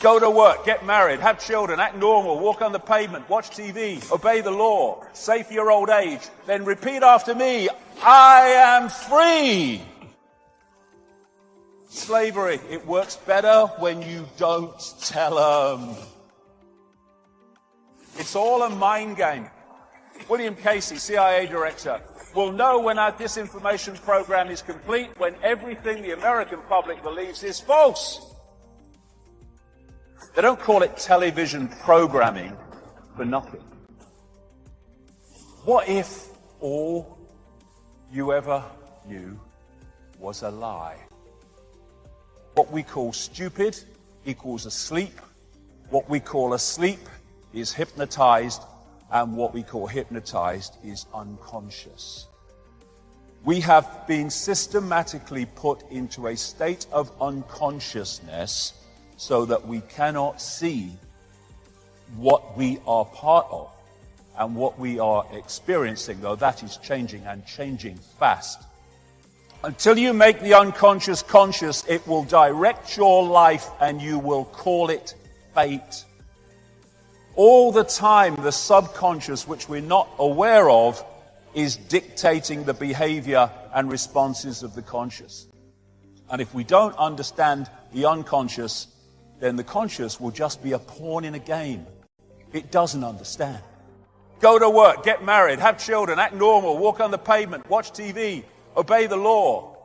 Go to work, get married, have children, act normal, walk on the pavement, watch TV, obey the law, save for your old age. Then repeat after me, I am free. Slavery, it works better when you don't tell them. It's all a mind game. William Casey, CIA director, will know when our disinformation program is complete when everything the American public believes is false. They don't call it television programming for nothing. What if all you ever knew was a lie? What we call stupid equals asleep. What we call asleep is hypnotized. And what we call hypnotized is unconscious. We have been systematically put into a state of unconsciousness so that we cannot see what we are part of and what we are experiencing, though that is changing and changing fast. Until you make the unconscious conscious, it will direct your life and you will call it fate. All the time, the subconscious, which we're not aware of, is dictating the behavior and responses of the conscious. And if we don't understand the unconscious, then the conscious will just be a pawn in a game. It doesn't understand. Go to work, get married, have children, act normal, walk on the pavement, watch TV, obey the law,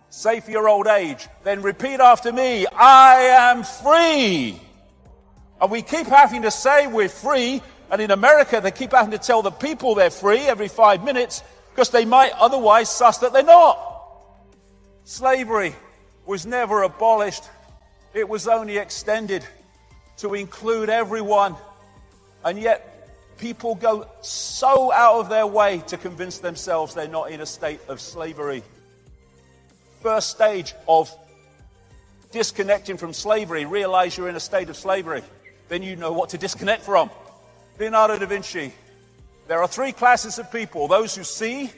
save for your old age. Then repeat after me, I am free. And we keep having to say we're free, and in America they keep having to tell the people they're free every 5 minutes because they might otherwise suss that they're not. Slavery was never abolished. It was only extended to include everyone. And yet people go so out of their way to convince themselves they're not in a state of slavery. First stage of disconnecting from slavery, realize you're in a state of slavery. Then you know what to disconnect from. Leonardo da Vinci. There are 3 classes of people: those who see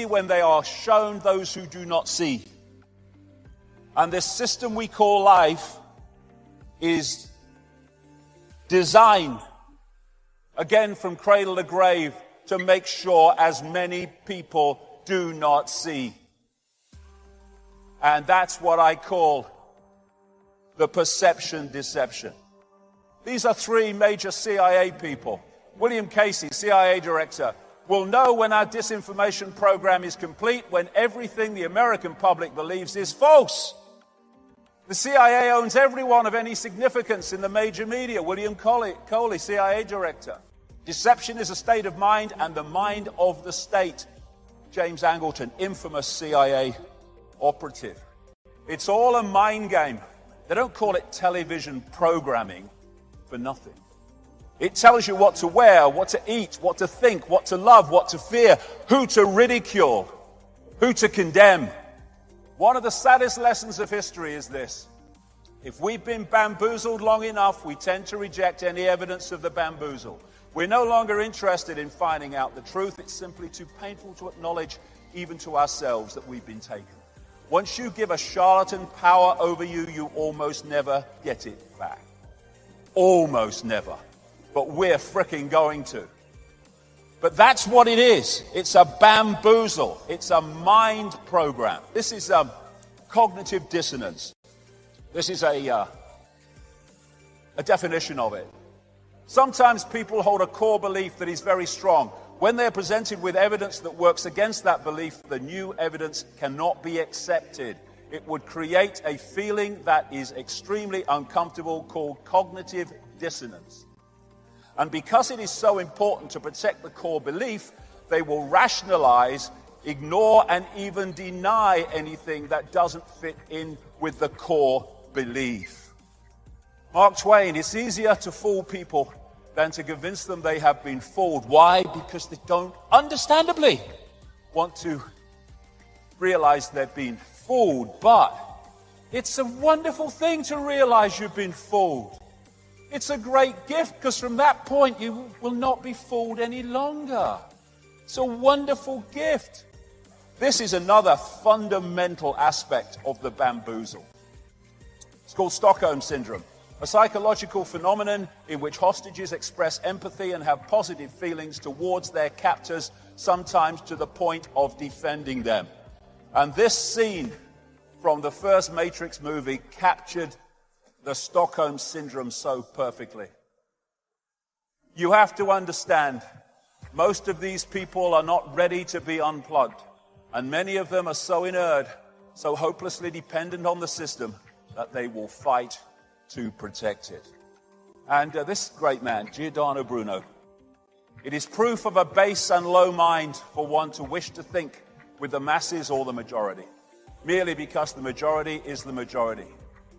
when they are shown, those who do not see. And this system we call life is designed, again from cradle to grave, to make sure as many people do not see. And that's what I call the perception deception. These are 3 major CIA people. William Casey, CIA director, will know when our disinformation program is complete when everything the American public believes is false. The CIA owns everyone of any significance in the major media. William Coley, CIA director. Deception is a state of mind and the mind of the state. James Angleton, infamous CIA operative. It's all a mind game. They don't call it television programming for nothing. It tells you what to wear, what to eat, what to think, what to love, what to fear, who to ridicule, who to condemn. One of the saddest lessons of history is this. If we've been bamboozled long enough, we tend to reject any evidence of the bamboozle. We're no longer interested in finding out the truth. It's simply too painful to acknowledge, even to ourselves, that we've been taken. Once you give a charlatan power over you, you almost never get it back. Almost never. But we're fricking going to. But that's what it is. It's a bamboozle. It's a mind program. This is cognitive dissonance. This is a definition of it. Sometimes people hold a core belief that is very strong. When they're presented with evidence that works against that belief, the new evidence cannot be accepted. It would create a feeling that is extremely uncomfortable called cognitive dissonance. And because it is so important to protect the core belief, they will rationalize, ignore, and even deny anything that doesn't fit in with the core belief. Mark Twain, it's easier to fool people than to convince them they have been fooled. Why? Because they don't, understandably, want to realize they've been fooled. But it's a wonderful thing to realize you've been fooled. It's a great gift, because from that point you will not be fooled any longer. It's a wonderful gift. This is another fundamental aspect of the bamboozle. called Stockholm Syndrome, a psychological phenomenon in which hostages express empathy and have positive feelings towards their captors, sometimes to the point of defending them. And this scene from the first Matrix movie captured the Stockholm Syndrome so perfectly. You have to understand, most of these people are not ready to be unplugged, and many of them are so inert, so hopelessly dependent on the system, that they will fight to protect it. And this great man, Giordano Bruno, it is proof of a base and low mind for one to wish to think with the masses or the majority, merely because the majority is the majority.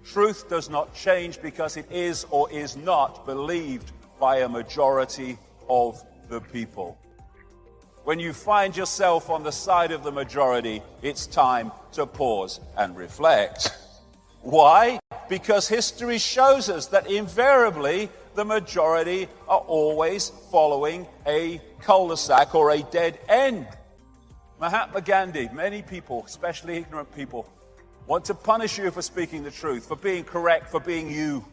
Truth does not change because it is or is not believed by a majority of the people. When you find yourself on the side of the majority, it's time to pause and reflect. Why? Because history shows us that invariably the majority are always following a cul-de-sac or a dead end. Mahatma Gandhi, many people, especially ignorant people, want to punish you for speaking the truth, for being correct, for being you.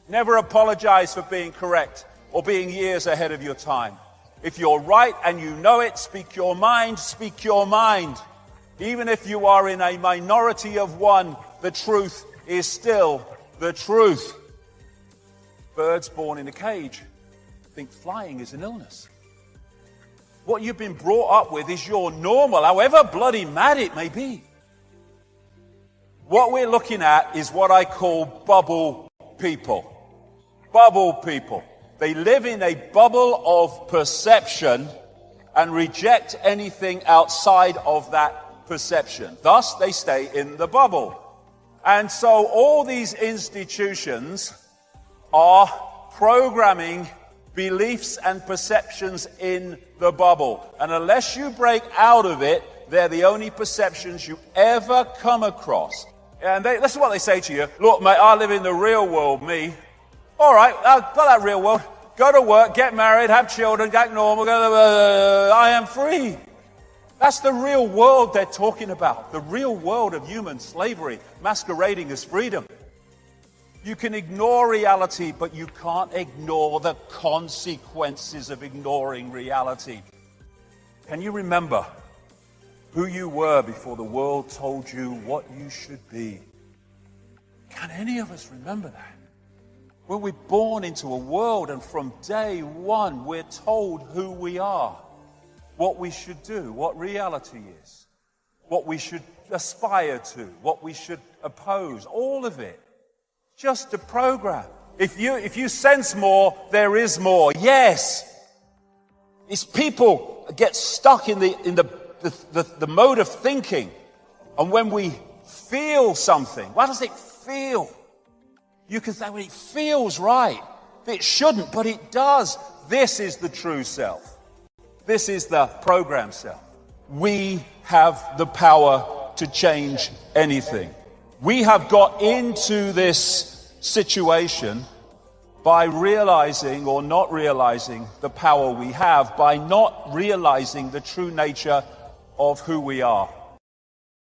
Never apologize for being correct or being years ahead of your time. If you're right and you know it, speak your mind, speak your mind. Even if you are in a minority of one, the truth is still the truth. Birds born in a cage think flying is an illness. What you've been brought up with is your normal, however bloody mad it may be. What we're looking at is what I call bubble people. Bubble people. They live in a bubble of perception and reject anything outside of that perception. Thus, they stay in the bubble. And so all these institutions are programming beliefs and perceptions in the bubble. And unless you break out of it, they're the only perceptions you ever come across. And this is what they say to you. Look, mate, I live in the real world, me. All right, I've got that real world. Go to work, get married, have children, act normal. I am free. That's the real world they're talking about. The real world of human slavery masquerading as freedom. You can ignore reality, but you can't ignore the consequences of ignoring reality. Can you remember who you were before the world told you what you should be? Can any of us remember that? When we're born into a world and from day one we're told who we are, what we should do, what reality is, what we should aspire to, what we should oppose, all of it. Just a program. If you sense more, there is more. Yes. It's people get stuck in the mode of thinking. And when we feel something, what does it feel? You can say, well, it feels right. It shouldn't, but it does. This is the true self. This is the program self. We have the power to change anything. We have got into this situation by realizing or not realizing the power we have, by not realizing the true nature of who we are.